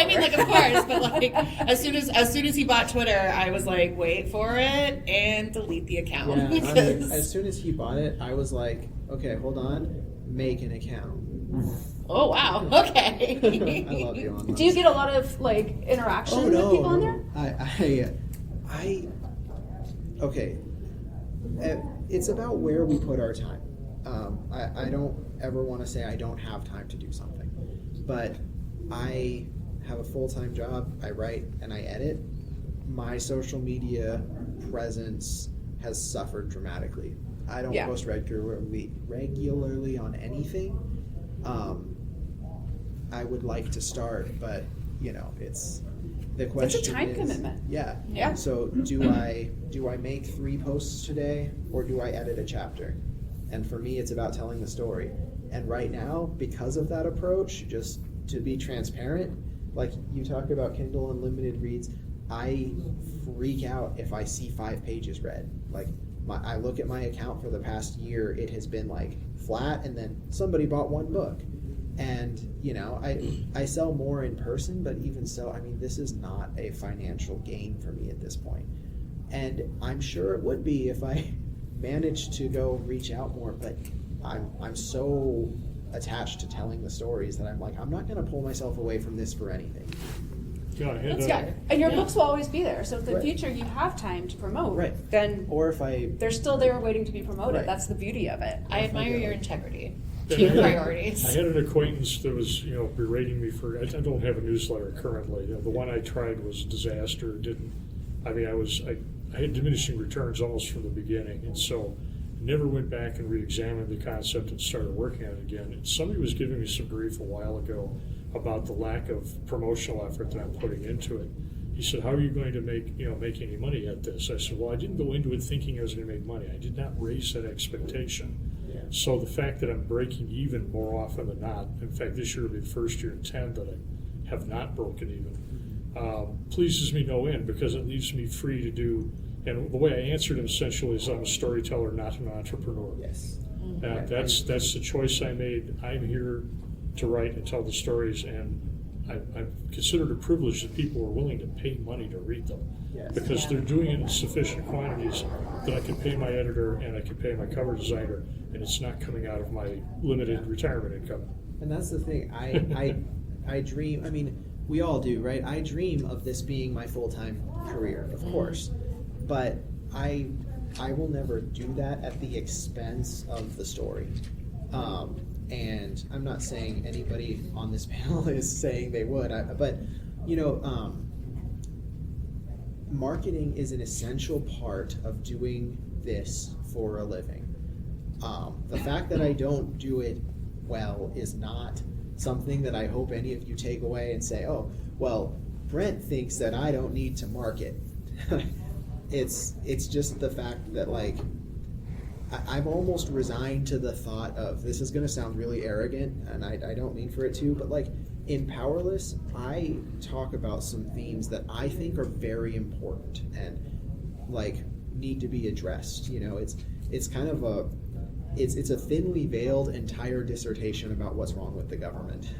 mean, like, of course, but like, as soon as he bought Twitter, I was like, wait for it and delete the account. Yeah, I mean, because as soon as he bought it, I was like, okay, hold on, make an account. oh wow, okay. I love Elon Musk. Do you get a lot of like interaction with people on there? I okay. It's about where we put our time. I don't ever want to say I don't have time to do something, but I have a full-time job. I write and I edit. My social media presence has suffered dramatically. I don't post regularly on anything. I would like to start, but it's the question. It's a time is, commitment. Yeah. Yeah. So do I make 3 posts today, or do I edit a chapter? And for me, it's about telling the story. And right now, because of that approach, just to be transparent, like you talk about Kindle Unlimited reads, I freak out if I see 5 pages read. Like I look at my account for the past year, it has been like flat, and then somebody bought 1 book. And I sell more in person, but even so, I mean, this is not a financial gain for me at this point. And I'm sure it would be if I managed to go reach out more, but I'm so attached to telling the stories that I'm like, I'm not going to pull myself away from this for anything. Yeah, And your books will always be there. So if in the Right. future you have time to promote, Right. then Or if I they're still there waiting to be promoted. Right. That's the beauty of it. I admire your integrity. I Keep had priorities. an acquaintance that was, berating me for. I don't have a newsletter currently. The one I tried was a disaster. I had diminishing returns almost from the beginning, and so I never went back and re-examined the concept and started working on it again. And somebody was giving me some grief a while ago about the lack of promotional effort that I'm putting into it. He said, "How are you going to make any money at this?" I said, "Well, I didn't go into it thinking I was going to make money. I did not raise that expectation." So the fact that I'm breaking even more often than not, in fact, this year will be the first year in 10 that I have not broken even, pleases me no end, because it leaves me free to do. And the way I answered him essentially is, I'm a storyteller, not an entrepreneur. yes. That's the choice I made. I'm here to write and tell the stories, and I consider it a privilege that people are willing to pay money to read them, Yes. because they're doing it in sufficient quantities that I can pay my editor and I can pay my cover designer, and it's not coming out of my limited retirement income. And that's the thing. I dream. I mean, we all do, right? I dream of this being my full-time career, of course, but I will never do that at the expense of the story. And I'm not saying anybody on this panel is saying they would, but marketing is an essential part of doing this for a living. The fact that I don't do it well is not something that I hope any of you take away and say, oh, well, Brent thinks that I don't need to market. It's just the fact that, like, I'm almost resigned to the thought of, this is going to sound really arrogant, and I don't mean for it to, but like in Powerless, I talk about some themes that I think are very important and like need to be addressed. You know, it's kind of it's a thinly veiled entire dissertation about what's wrong with the government.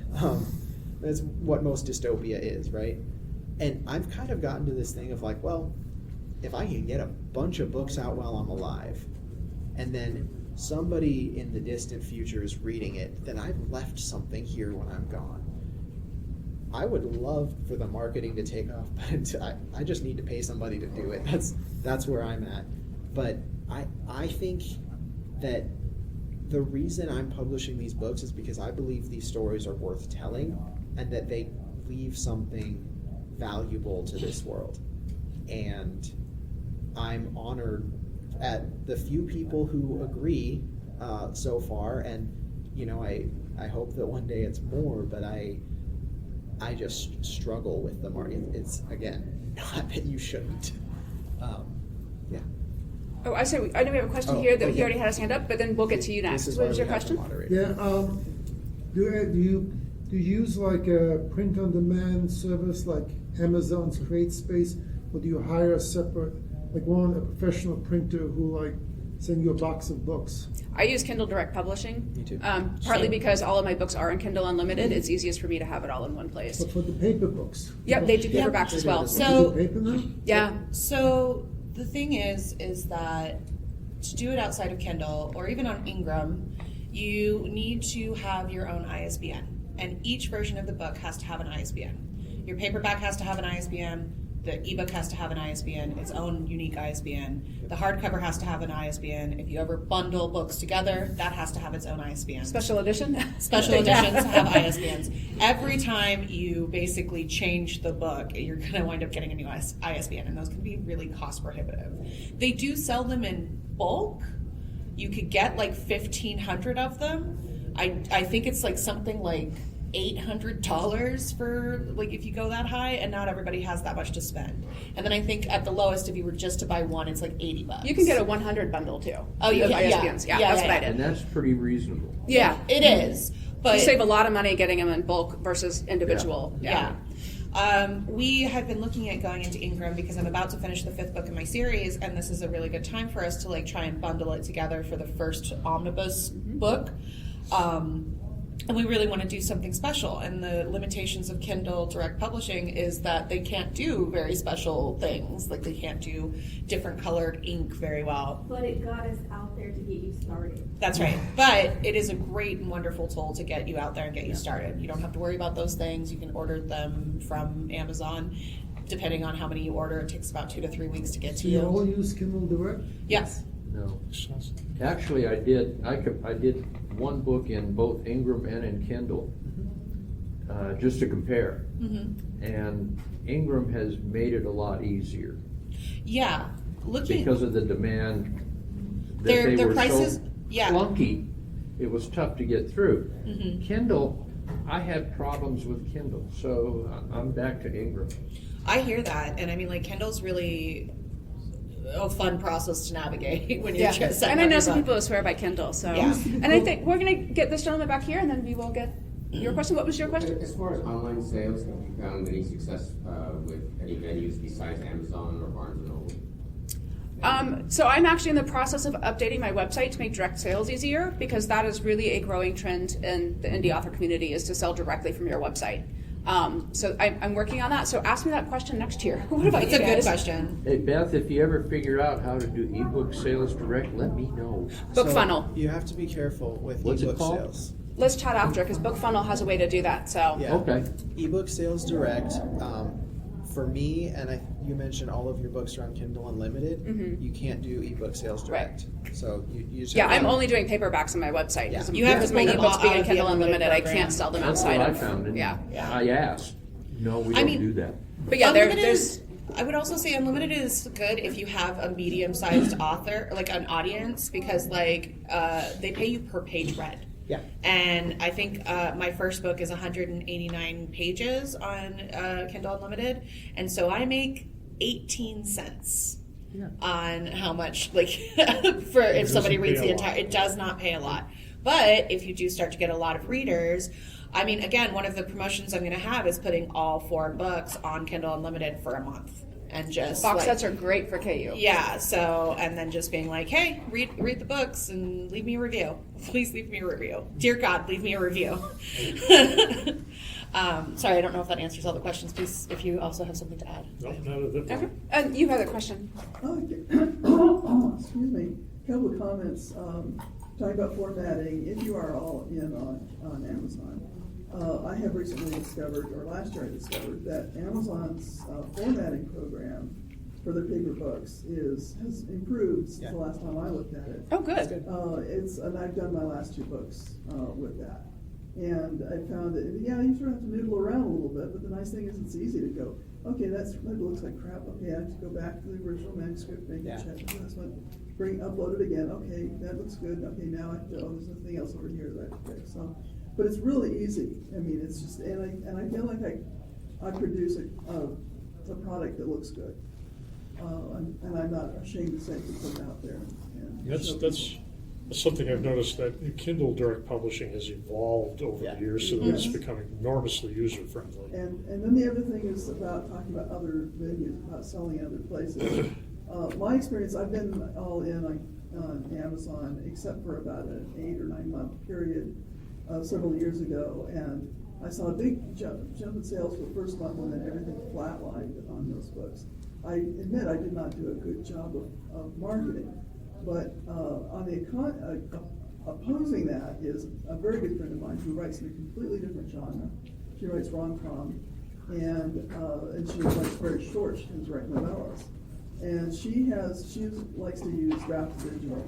That's what most dystopia is, right? And I've kind of gotten to this thing of like, well, if I can get a bunch of books out while I'm alive, and then somebody in the distant future is reading it, then I've left something here when I'm gone. I would love for the marketing to take off, but I just need to pay somebody to do it. That's where I'm at. But I think that the reason I'm publishing these books is because I believe these stories are worth telling and that they leave something valuable to this world. And I'm honored at the few people who agree so far, and you know, I hope that one day it's more, but I just struggle with the market. It's, again, not that you shouldn't. Yeah. Oh, I know we have a question here that he already had his hand up, but then we'll get to you next. What was your question? Yeah. Do you use like a print-on-demand service like Amazon's CreateSpace, or do you hire a separate, like a professional printer who like send you a box of books? I use Kindle Direct Publishing. Me too. Partly because all of my books are in Kindle Unlimited. It's easiest for me to have it all in one place. But for the paper books? Yep, they do paperbacks as well. So paper now? Yeah. So the thing is that to do it outside of Kindle or even on Ingram, you need to have your own ISBN. And each version of the book has to have an ISBN. Your paperback has to have an ISBN. The ebook has to have an ISBN, its own unique ISBN. The hardcover has to have an ISBN. If you ever bundle books together, that has to have its own ISBN. Special edition? Special editions have ISBNs. Every time you basically change the book, you're going to wind up getting a new ISBN, and those can be really cost prohibitive. They do sell them in bulk. You could get like 1,500 of them. I think it's like something like $800 for, like, if you go that high, and not everybody has that much to spend. And then I think at the lowest, if you were just to buy one, it's like $80. You can get a 100 bundle too. Oh, you can, ISBNs. Yeah, that's what I did. And that's pretty reasonable. Yeah, it is. But you save a lot of money getting them in bulk versus individual. Yeah. We have been looking at going into Ingram because I'm about to finish the 5th book in my series, and this is a really good time for us to like try and bundle it together for the first omnibus book. And we really want to do something special. And the limitations of Kindle Direct Publishing is that they can't do very special things. Like they can't do different colored ink very well. But it got us out there to get you started. That's right. But it is a great and wonderful tool to get you out there and get you started. You don't have to worry about those things. You can order them from Amazon. Depending on how many you order, it takes about 2 to 3 weeks to get to you. Do you all use Kindle Direct? Yes. No. Actually, I did one book in both Ingram and in Kindle, just to compare. Mm-hmm. And Ingram has made it a lot easier. Yeah. Because of the demand that their they were prices, so clunky, it was tough to get through. Mm-hmm. Kindle, I had problems with Kindle, so I'm back to Ingram. I hear that, and I mean, like, Kindle's really a fun process to navigate when you're just setting and I know up some your people who swear by Kindle, so yeah. And I think we're gonna get this gentleman back here, and then we will get your question. What was your question? As far as online sales, have you found any success with any venues besides Amazon or Barnes and Noble? So I'm actually in the process of updating my website to make direct sales easier, because that is really a growing trend in the indie author community, is to sell directly from your website. So I'm working on that. So ask me that question next year. What about It's you a guys? good question. Hey, Beth, if you ever figure out how to do ebook sales direct, let me know. BookFunnel. You have to be careful with What's it ebook called? sales. Let's chat after, because BookFunnel has a way to do that. So Yeah. Okay. Ebook sales direct. For me, and you mentioned all of your books are on Kindle Unlimited. Mm-hmm. You can't do ebook sales direct. Right. So you just I'm only doing paperbacks on my website. Yeah. You have to because my pull them ebooks being out in of the Kindle Unlimited, I program. can't sell them That's outside what I of. found. And Yeah. I asked. No, we don't do that. But yeah, there's. I would also say Unlimited is good if you have a medium-sized author, like an audience, because like they pay you per page read. Yeah. And I think my first book is 189 pages on Kindle Unlimited, and so I make 18 cents on how much, like, for if somebody reads the entire. It does not pay a lot, but if you do start to get a lot of readers, I mean, again, one of the promotions I'm going to have is putting all 4 books on Kindle Unlimited for a month. And just box sets are great for KU. Yeah, so, and then just being like, hey, read the books and leave me a review. Please leave me a review. Dear God, leave me a review. Sorry, I don't know if that answers all the questions. Please, if you also have something to add. No, not at that point. Okay. And you have a question. Excuse me. A couple of comments. Talking about formatting, if you are all in on Amazon, I have recently discovered, or last year I discovered, that Amazon's formatting program for their paper books has improved since the last time I looked at it. Oh, good. And I've done my last 2 books with that. And I found that, you sort of have to noodle around a little bit, but the nice thing is it's easy to go, okay, that looks like crap. Okay, I have to go back to the original manuscript, make a check. That's what, upload it again. Okay, that looks good. Okay, now I have to, there's nothing else over here that I have to fix. So, but it's really easy. I mean, it's just, and I feel like I produce a product that looks good. And I'm not ashamed to say to put it out there. And That's something I've noticed, that Kindle Direct Publishing has evolved over the years so that it's becoming enormously user-friendly. And then the other thing is about talking about other venues, about selling in other places. My experience, I've been all in on Amazon except for about an 8 or 9 month period several years ago, and I saw a big jump in sales for the first month, and then everything flatlined on those books. I admit I did not do a good job of marketing, but on the opposing that is a very good friend of mine who writes in a completely different genre. She writes rom-com, and she writes very short. She doesn't write novellas, and she likes to use Draft Digital.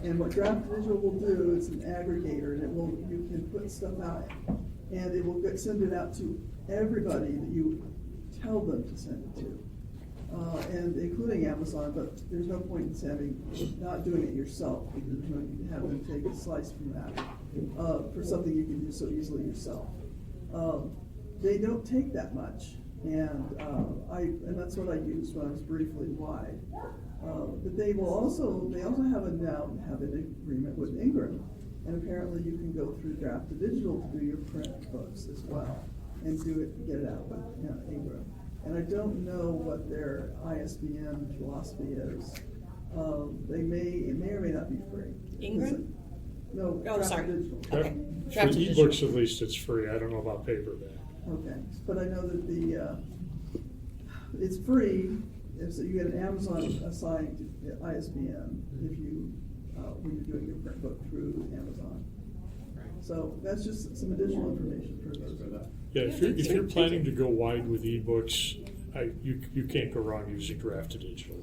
And what Draft Digital will do is an aggregator, and you can put stuff out, and it will send it out to everybody that you tell them to send it to. And including Amazon, but there's no point in not doing it yourself, because there's no need to have them take a slice from that for something you can do so easily yourself. They don't take that much, and that's what I used when I was briefly wide. But they also have an agreement with Ingram, and apparently you can go through Draft to Digital to do your print books as well, and get it out with Ingram. And I don't know what their ISBN philosophy is. It may or may not be free. Ingram? No, Oh, Draft sorry. Digital. Okay. For Draft to Digital. ebooks, at least, it's free. I don't know about paperback. Okay, but I know that it's free. So you get an Amazon assigned ISBN if you when you're doing your print book through Amazon. So that's just some additional information for those. Yeah, if you're planning to go wide with ebooks, you can't go wrong using Draft to Digital.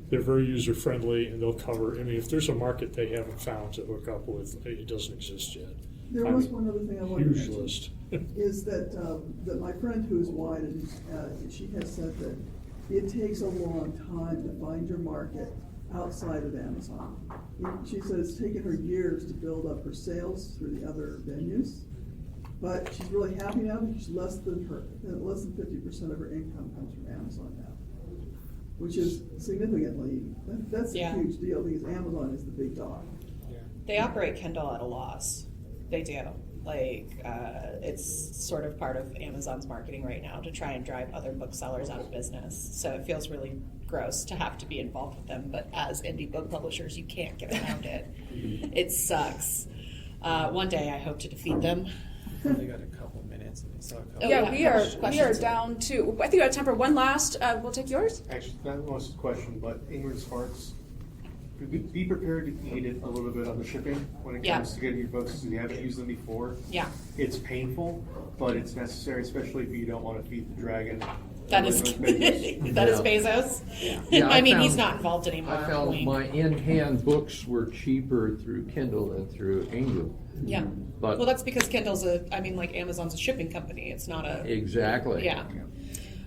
They're very user friendly, and they'll cover. I mean, if there's a market they haven't found to hook up with, it doesn't exist yet. There was one other thing I wanted to Huge mention. list. Is that my friend who is wide, and she has said that it takes a long time to find your market outside of Amazon. She said it's taken her years to build up her sales through the other venues, but she's really happy now because less than 50% of her income comes from Amazon now, which is significantly, that's a huge deal because Amazon is the big dog. They operate Kindle at a loss. They do. It's sort of part of Amazon's marketing right now to try and drive other booksellers out of business. So it feels really gross to have to be involved with them, but as indie book publishers, you can't get around it. It sucks. One day I hope to defeat them. They got a couple minutes and they saw a couple. Yeah, we are questions. down to, I think we have time for one last, we'll take yours. Actually, not most of the question, but Ingrid Sparks, be prepared to eat it a little bit on the shipping when it comes to getting your books, because you haven't used them before. Yeah. It's painful, but it's necessary, especially if you don't want to feed the dragon. That is Bezos. Yeah, I mean, he's not involved anymore. I found my in-hand books were cheaper through Kindle than through Ingram. Yeah. But Well, that's because Kindle's Amazon's a shipping company. It's not a... exactly. Yeah.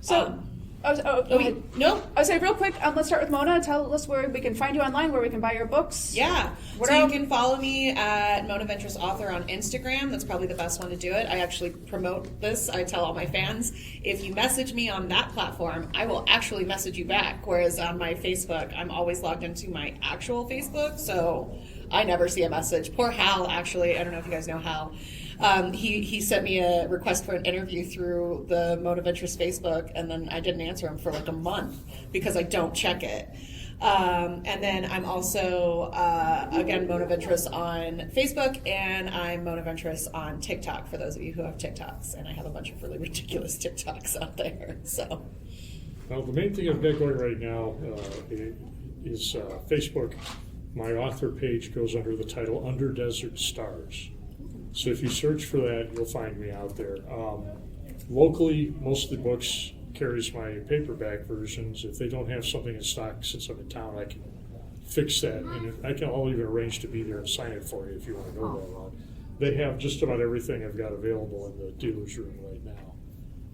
So Nope. I was saying real quick, let's start with Mona. Tell us where we can find you online, where we can buy your books. Yeah. So you can follow me at Mona Ventress Author on Instagram. That's probably the best one to do it. I actually promote this. I tell all my fans, if you message me on that platform, I will actually message you back. Whereas on my Facebook, I'm always logged into my actual Facebook, so I never see a message. Poor Hal, actually. I don't know if you guys know Hal. He sent me a request for an interview through the Mona Ventress Facebook, and then I didn't answer him for like a month because I don't check it. And then I'm also, again, Mona Ventress on Facebook, and I'm Mona Ventress on TikTok for those of you who have TikToks. And I have a bunch of really ridiculous TikToks out there. So. Well, the main thing I've got going right now is Facebook. My author page goes under the title Under Desert Stars. So if you search for that, you'll find me out there. Locally, most of the books carries my paperback versions. If they don't have something in stock, since I'm in town, I can fix that. And I'll even arrange to be there and sign it for you if you want to go that route. They have just about everything I've got available in the dealer's room right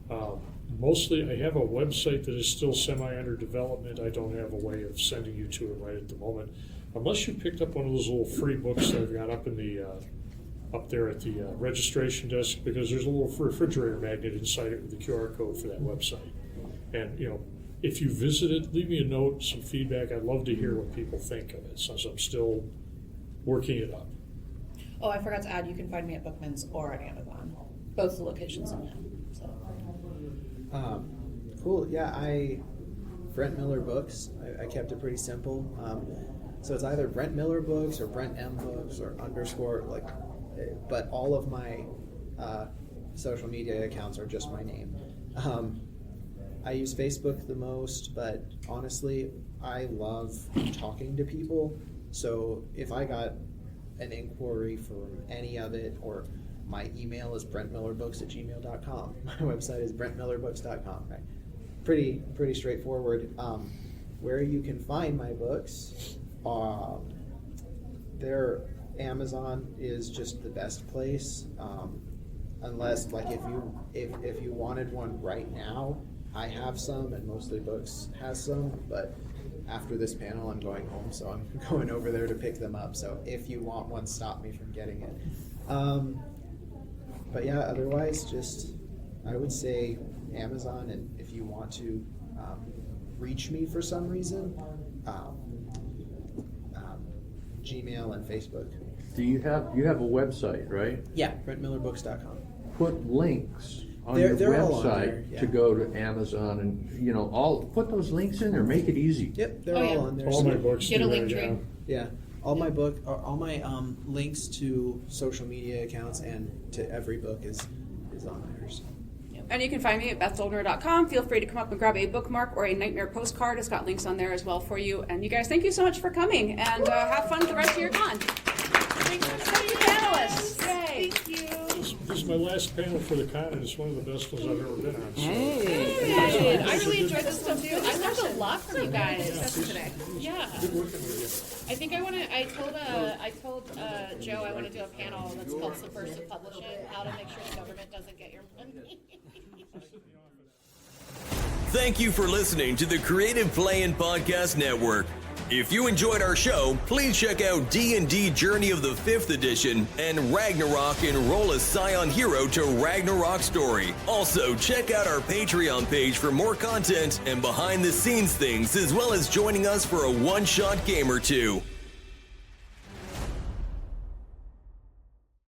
now. Mostly, I have a website that is still semi-under development. I don't have a way of sending you to it right at the moment. Unless you picked up one of those little free books that I've got up in the up there at the registration desk, because there's a little refrigerator magnet inside it with the QR code for that website. And if you visit it, leave me a note, some feedback. I'd love to hear what people think of it, since I'm still working it up. Oh, I forgot to add, you can find me at Bookman's or at Amazon. Both the locations on that. So. Cool. Yeah, Brent Miller Books. I kept it pretty simple. So it's either Brent Miller Books or Brent M Books or _ but all of my social media accounts are just my name. I use Facebook the most, but honestly, I love talking to people. So if I got an inquiry from any of it, or my email is brentmillerbooks@gmail.com. My website is brentmillerbooks.com. Right? Pretty straightforward. Where you can find my books, Amazon is just the best place, unless like if you wanted one right now, I have some, and Mostly Books has some, but after this panel I'm going home, so I'm going over there to pick them up. So if you want one, stop me from getting it. But yeah, otherwise just I would say Amazon, and if you want to reach me for some reason, Gmail and Facebook. Do you have a website, right? Yeah, brentmillerbooks.com. Put links on your website to go to Amazon, and all put those links in there. Make it easy. Yep, they're all on there. All my books. Get a link tree. Yeah, all my links to social media accounts and to every book is on there. So. And you can find me at bethdolgner.com. Feel free to come up and grab a bookmark or a Nightmare postcard. It's got links on there as well for you. And you guys, thank you so much for coming, and have fun with the rest of your con. Thanks for the panelists. Yay. Thank you. This is my last panel for the con, and it's one of the best ones I've ever been on. So. Hey. I really enjoyed this stuff too. I learned a lot from you guys, especially today. Yeah. Good working with you. I think I told Joe I want to do a panel that's called Subversive to Publish It, how to make sure the government doesn't get your money. Thank you for listening to the Creative Play-In Podcast Network. If you enjoyed our show, please check out D&D Journey of the 5th Edition and Ragnarok Enroll a Scion Hero to Ragnarok Story. Also, check out our Patreon page for more content and behind-the-scenes things, as well as joining us for a one-shot game or two.